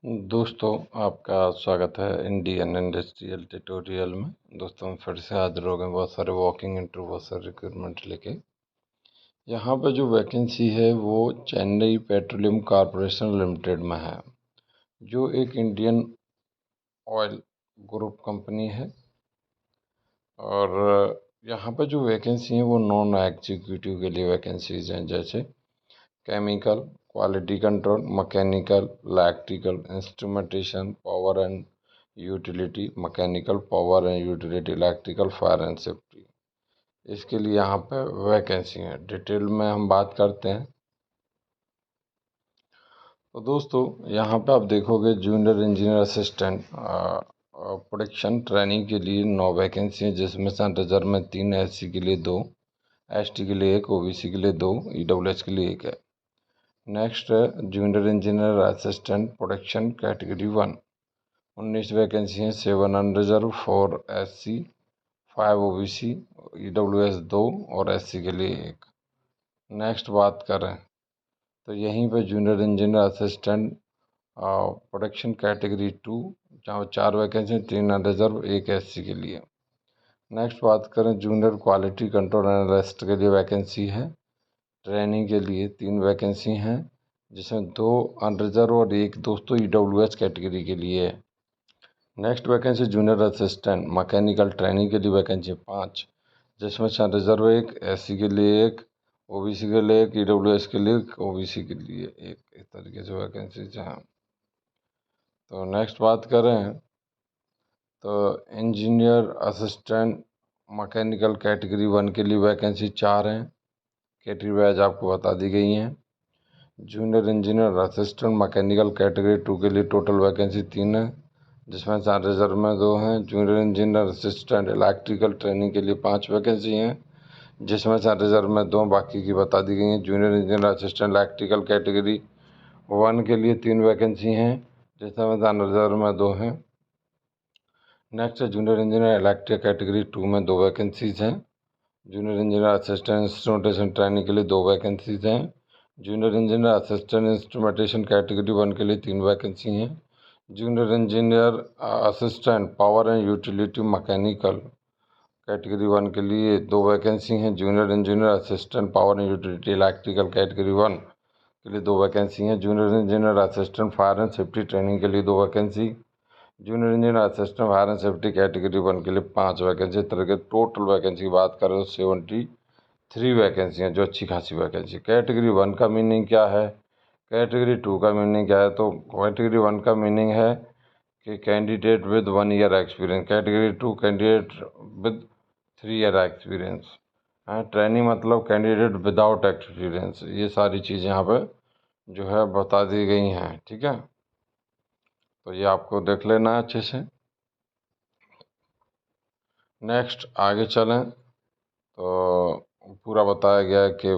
दोस्तों, आपका स्वागत है इंडियन इंडस्ट्रियल ट्यूटोरियल में। दोस्तों, हम फिर से हाजिर हो गए बहुत सारे वॉकिंग इंटरव्यू, बहुत सारे रिक्रूटमेंट लेके। यहाँ पर जो वैकेंसी है वो चेन्नई पेट्रोलियम कॉरपोरेशन लिमिटेड में है, जो एक इंडियन ऑयल ग्रुप कंपनी है। और यहाँ पर जो वैकेंसी है वो नॉन एग्जीक्यूटिव के लिए वैकेंसीज हैं, जैसे chemical, quality control, mechanical, electrical, instrumentation, power and utility, mechanical, power and utility, electrical, fire and safety. इसके लिए यहाँ पे वैकेंसी है। डिटेल में हम बात करते हैं। तो दोस्तों, यहाँ पे आप देखोगे junior engineer assistant production training के लिए 9 वैकेंसी है, जिसमें से रिजर्व में 3, SC के लिए 2, ST के लिए 1, OBC के लिए 2, EWS के लिए 1 है। नेक्स्ट है junior engineer assistant production category 1, 19 vacancy हैं, 7 अनरिजर्व, 4 SC, 5 OBC, EWS 2 और SC के लिए 1। नेक्स्ट बात करें तो यहीं पे junior engineer assistant production category 2, जहाँ 4 वैकेंसी, 3 अनरिजर्व, 1 SC के लिए। नेक्स्ट बात करें जूनियर क्वालिटी कंट्रोल एनालिस्ट के लिए वैकेंसी है। ट्रेनिंग के लिए 3 वैकेंसी हैं, जिसमें 2 अनरिजर्व और 1 दोस्तों EWS कैटेगरी के लिए है। Next vacancy junior assistant mechanical training के लिए वैकेंसी 5, जिसमें से अनरिजर्व 1, SC के लिए 1, OBC के लिए 1, EWS के लिए 1, OBC के लिए 1। इस तरीके से वैकेंसीज हैं। तो नेक्स्ट बात करें तो इंजीनियर असिस्टेंट मैकेनिकल कैटेगरी 1 के लिए वैकेंसी 4 हैं। कैटेगरी वाइज आपको बता दी गई हैं। Junior engineer assistant mechanical category 2 के लिए टोटल वैकेंसी 3 है, जिसमें से रिजर्व में 2 हैं। Junior engineer assistant electrical training के लिए 5 वैकेंसी हैं, जिसमें से रिजर्व में 2, बाकी की बता दी गई हैं। Junior engineer assistant electrical category 1 के लिए 3 वैकेंसी हैं, जिसमें से रिजर्व में 2 हैं। नेक्स्ट है जूनियर इंजीनियर इलेक्ट्रिकल कैटेगरी 2 में 2 वैकेंसीज हैं। Junior engineer assistant instrumentation training के लिए 2 वैकेंसीज हैं। Junior engineer assistant instrumentation category 1 के लिए 3 वैकेंसी हैं। Junior engineer assistant power and utility mechanical category 1 के लिए 2 वैकेंसी हैं। Junior engineer assistant power and utility electrical category 1 के लिए 2 वैकेंसी हैं। Junior engineer assistant fire and safety training के लिए 2 vacancy. Junior engineer assistant fire and safety category 1 के लिए 5 वैकेंसी। इस तरह के टोटल वैकेंसी की बात करें तो 73 वैकेंसी हैं, जो अच्छी खासी वैकेंसी। कैटेगरी 1 का मीनिंग क्या है, कैटेगरी 2 का मीनिंग क्या है? तो कैटेगरी 1 का मीनिंग है कि candidate with 1 year experience. Category 2 candidate with 3 year experience. Training मतलब कैंडिडेट विदाउट एक्सपीरियंस। ये सारी चीज़ें यहाँ पे जो है बता दी गई हैं, ठीक है। तो ये आपको देख लेना है अच्छे से। नेक्स्ट आगे चलें तो पूरा बताया गया है कि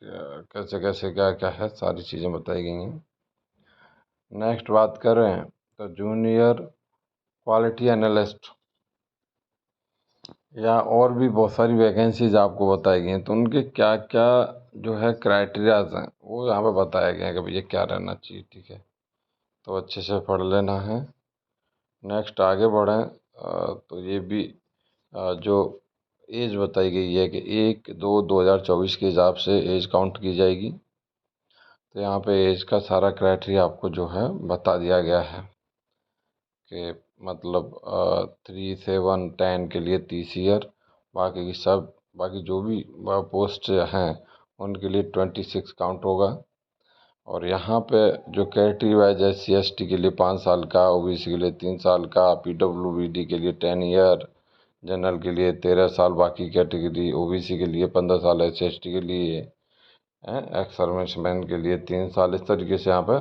कैसे कैसे क्या क्या है, सारी चीज़ें बताई गई हैं। नेक्स्ट बात करें तो जूनियर क्वालिटी एनालिस्ट या और भी बहुत सारी वैकेंसीज आपको बताई गई हैं। तो उनके क्या क्या जो है क्राइटेरियाज हैं वो यहाँ पे बताया गया है कि भैया क्या रहना चाहिए, ठीक है। तो अच्छे से पढ़ लेना है। नेक्स्ट आगे बढ़ें तो ये भी जो एज बताई गई है कि 1/2/2024 के हिसाब से एज काउंट की जाएगी। तो यहाँ पे एज का सारा क्राइटेरिया आपको जो है बता दिया गया है कि मतलब 3, 7, 10 के लिए 30 ईयर, बाकी की सब बाकी जो भी पोस्ट हैं उनके लिए 26 काउंट होगा। और यहाँ पे जो कैटेगरी वाइज है, SC/ST के लिए 5 साल का, OBC के लिए 3 साल का, PWBD के लिए 10 ईयर, जनरल के लिए 13 साल, बाकी कैटेगरी OBC के लिए 15 साल, SC/ST के लिए एक्स सर्विसमैन के लिए 3 साल। इस तरीके से यहाँ पे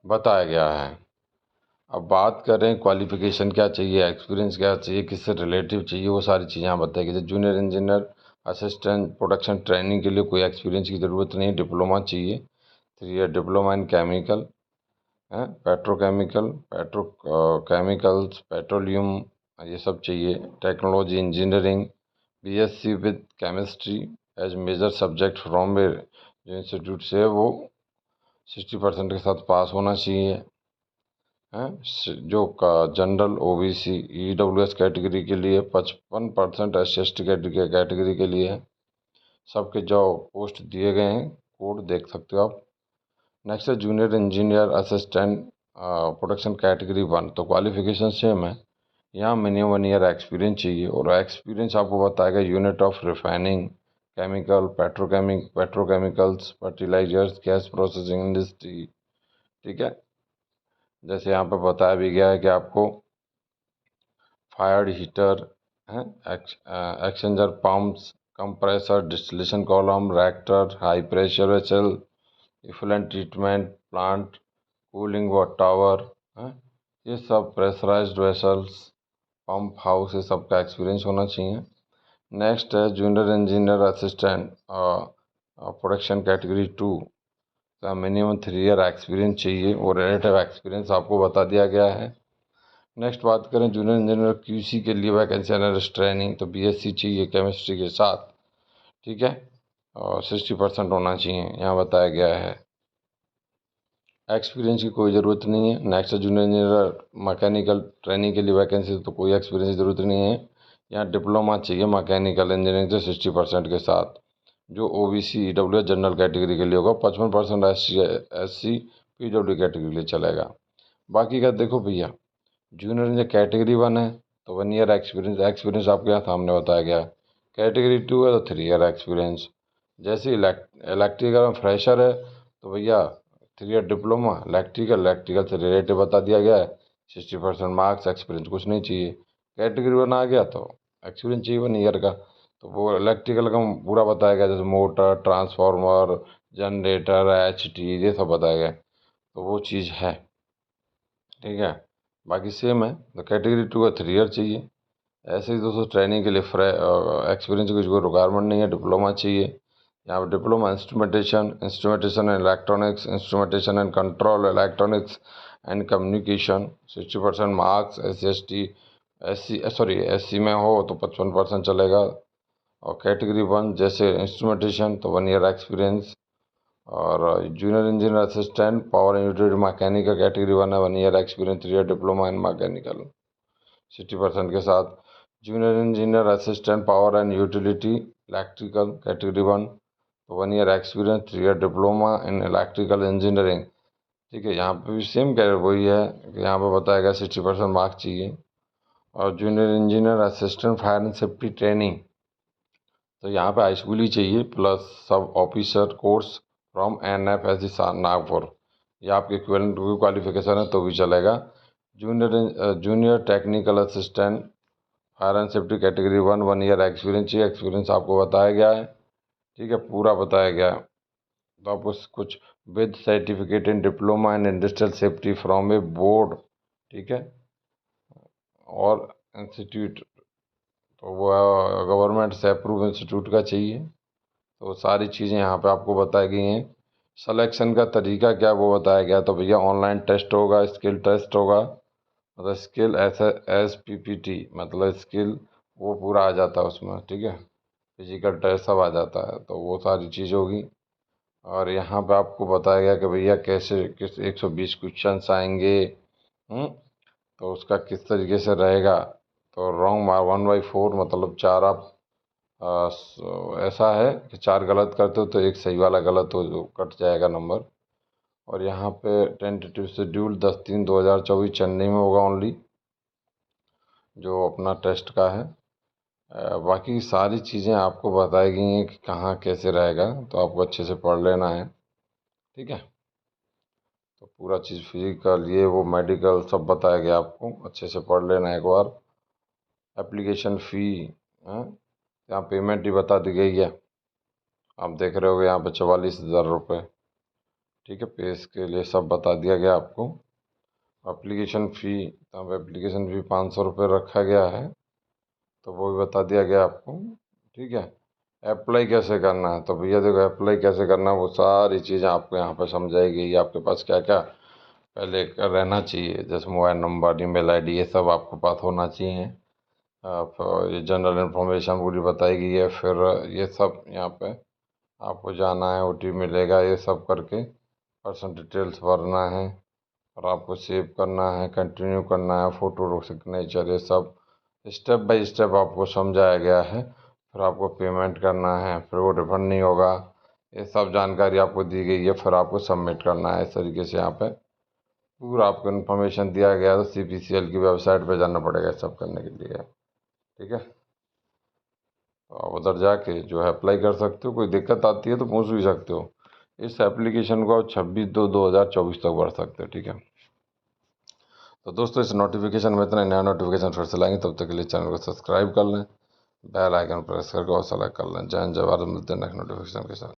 बताया गया है। अब बात करें क्वालिफिकेशन क्या चाहिए, एक्सपीरियंस क्या चाहिए, किससे रिलेटिव चाहिए, वो सारी चीज़ें यहाँ बताई गई। Junior engineer assistant production training के लिए कोई एक्सपीरियंस की ज़रूरत नहीं, डिप्लोमा चाहिए। 3 year diploma in chemical, petrochemical, petrochemicals, petroleum, ये सब चाहिए। Technology engineering, BSc with chemistry as major subject from जो इंस्टीट्यूट से वो 60% के साथ पास होना चाहिए हैं। जो का जनरल OBC EWS कैटेगरी के लिए 55%, SC/ST कैटेगरी के लिए सबके जो पोस्ट दिए गए हैं, कोड देख सकते हो आप। नेक्स्ट है junior engineer assistant production category 1। तो क्वालिफिकेशन सेम है, यहाँ मिनिमम 1 ईयर एक्सपीरियंस चाहिए, और एक्सपीरियंस आपको बताएगा unit of refining, chemical, petrochemicals, fertilisers, gas processing industry. ठीक है, जैसे यहाँ पर बताया भी गया है कि आपको फायर्ड हीटर है, exchanger pumps, compressor, distillation column, reactor, high pressure vessel, effluent treatment plant, cooling water tower है, ये सब प्रेशराइज्ड वेसल्स, पंप हाउस, ये सब का एक्सपीरियंस होना चाहिए। नेक्स्ट है junior engineer assistant production category 2 का मिनिमम 3 ईयर एक्सपीरियंस चाहिए, और रिलेटिव एक्सपीरियंस आपको बता दिया गया है। नेक्स्ट बात करें जूनियर इंजीनियर QC के लिए वैकेंसी एनालिस्ट ट्रेनिंग, तो BSc चाहिए केमिस्ट्री के साथ। ठीक है, और 60% होना चाहिए, यहाँ बताया गया है। एक्सपीरियंस की कोई ज़रूरत नहीं है। नेक्स्ट है जूनियर इंजीनियर मैकेनिकल ट्रेनिंग के लिए वैकेंसी, तो कोई एक्सपीरियंस की ज़रूरत नहीं है। यहाँ डिप्लोमा चाहिए मैकेनिकल इंजीनियरिंग से 60% के साथ, जो OBC EWS जनरल कैटेगरी के लिए होगा। 55% SC PWD कैटेगरी के लिए चलेगा। बाकी का देखो भैया, जूनियर इंजीनियर कैटेगरी 1 है तो 1 ईयर एक्सपीरियंस आपके यहाँ सामने बताया गया। कैटेगरी 2 है तो 3 ईयर एक्सपीरियंस। जैसे इलेक्ट्रिकल में फ्रेशर है तो भैया 3 ईयर डिप्लोमा, इलेक्ट्रिकल से रिलेटिव बता दिया गया है, 60% मार्क्स, एक्सपीरियंस कुछ नहीं चाहिए। कैटेगरी 1 आ गया तो एक्सपीरियंस चाहिए 1 ईयर का, तो वो इलेक्ट्रिकल का पूरा बताया गया, जैसे मोटर, ट्रांसफार्मर, जनरेटर, HT, ये सब बताया गया, तो वो चीज़ है। ठीक है, बाकी सेम है। तो कैटेगरी 2 का 3 ईयर चाहिए। ऐसे ही दोस्तों ट्रेनिंग के लिए एक्सपीरियंस की कोई रिक्वायरमेंट नहीं है, डिप्लोमा चाहिए। यहाँ पर diploma instrumentation and electronics, instrumentation and control, electronics and communication, 60% marks. SC में हो तो 55% चलेगा। और कैटेगरी 1 जैसे इंस्ट्रूमेंटेशन तो 1 ईयर एक्सपीरियंस। और junior engineer assistant power and utility mechanical category 1 है, 1 ईयर एक्सपीरियंस, 3 ईयर डिप्लोमा इन मैकेनिकल 60% के साथ। Junior engineer assistant power and utility electrical category 1, तो 1 year experience, 3 year diploma in electrical engineering. ठीक है, यहाँ पे भी सेम वही है कि यहाँ पे बताया गया 60% मार्क्स चाहिए। और junior engineer assistant fire and safety training, तो यहाँ पे हाई स्कूल ही चाहिए प्लस सब officer course from NFSC Nagpur, ये आपके इक्विवेलेंट क्वालिफिकेशन है तो भी चलेगा। Junior technical assistant fire and safety category 1 year experience चाहिए, एक्सपीरियंस आपको बताया गया है। ठीक है, पूरा बताया गया है। तो आपको कुछ with certificate in diploma in industrial safety from A board, ठीक है, और इंस्टीट्यूट, तो वो गवर्नमेंट से अप्रूव इंस्टीट्यूट का चाहिए। तो सारी चीज़ें यहाँ पे आपको बताई गई हैं। सिलेक्शन का तरीका क्या वो बताया गया, तो भैया ऑनलाइन टेस्ट होगा, स्किल टेस्ट होगा, मतलब स्किल SPPT, मतलब स्किल वो पूरा आ जाता है उसमें। ठीक है, फिजिकल टेस्ट सब आ जाता है, तो वो सारी चीज़ होगी। और यहाँ पे आपको बताया गया कि भैया कैसे किस 120 क्वेश्चन आएंगे, तो उसका किस तरीके से रहेगा। तो रॉन्ग 1/4, मतलब 4 आप ऐसा है कि 4 गलत करते हो तो एक सही वाला गलत हो, जो कट जाएगा नंबर। और यहाँ पे टेंटेटिव शेड्यूल 10/3/2024 चेन्नई में होगा ओनली, जो अपना टेस्ट का है। बाकी सारी चीज़ें आपको बताई गई हैं कि कहाँ कैसे रहेगा, तो आपको अच्छे से पढ़ लेना है। ठीक है, तो पूरा चीज़ फिजिकल ये वो मेडिकल सब बताया गया आपको, अच्छे से पढ़ लेना एक बार। एप्लीकेशन फ़ी है, यहाँ पेमेंट ही बता दी गई है, आप देख रहे होगे यहाँ पे 44,000 रुपये। ठीक है, पे इसके लिए सब बता दिया गया आपको। एप्लीकेशन फ़ी, यहाँ पे एप्लीकेशन फ़ी 500 रुपये रखा गया है, तो वो भी बता दिया गया आपको। ठीक है, अप्लाई कैसे करना है, तो भैया देखो अप्लाई कैसे करना है वो सारी चीज़ें आपको यहाँ पर समझाई गई। आपके पास क्या क्या पहले रहना चाहिए, जैसे मोबाइल नंबर, ईमेल आईडी, ये सब आपके पास होना चाहिए। आप ये जनरल इन्फॉर्मेशन पूरी बताई गई है। फिर ये सब यहाँ पे आपको जाना है, OTP मिलेगा, ये सब करके पर्सनल डिटेल्स भरना है और आपको सेव करना है, कंटिन्यू करना है, फ़ोटो सिग्नेचर, ये सब स्टेप बाय स्टेप आपको समझाया गया है। फिर आपको पेमेंट करना है, फिर वो रिफंड नहीं होगा, ये सब जानकारी आपको दी गई है। फिर आपको सबमिट करना है। इस तरीके से यहाँ पे पूरा आपको इन्फॉर्मेशन दिया गया। तो CPCL की वेबसाइट पे जाना पड़ेगा सब करने के लिए, ठीक है। तो आप उधर जाके जो है अप्लाई कर सकते हो। कोई दिक्कत आती है तो पूछ भी सकते हो। इस एप्लीकेशन को आप 26/2/2024 तक भर सकते हो, ठीक है। तो दोस्तों इस नोटिफिकेशन में इतना, नया नोटिफिकेशन फिर से लाएंगे, तब तक के लिए चैनल को सब्सक्राइब कर लें, बेल आइकन प्रेस करके और सेलेक्ट कर लें। जय हिंद, जय भारत। मिलते हैं नेक्स्ट नोटिफिकेशन के साथ।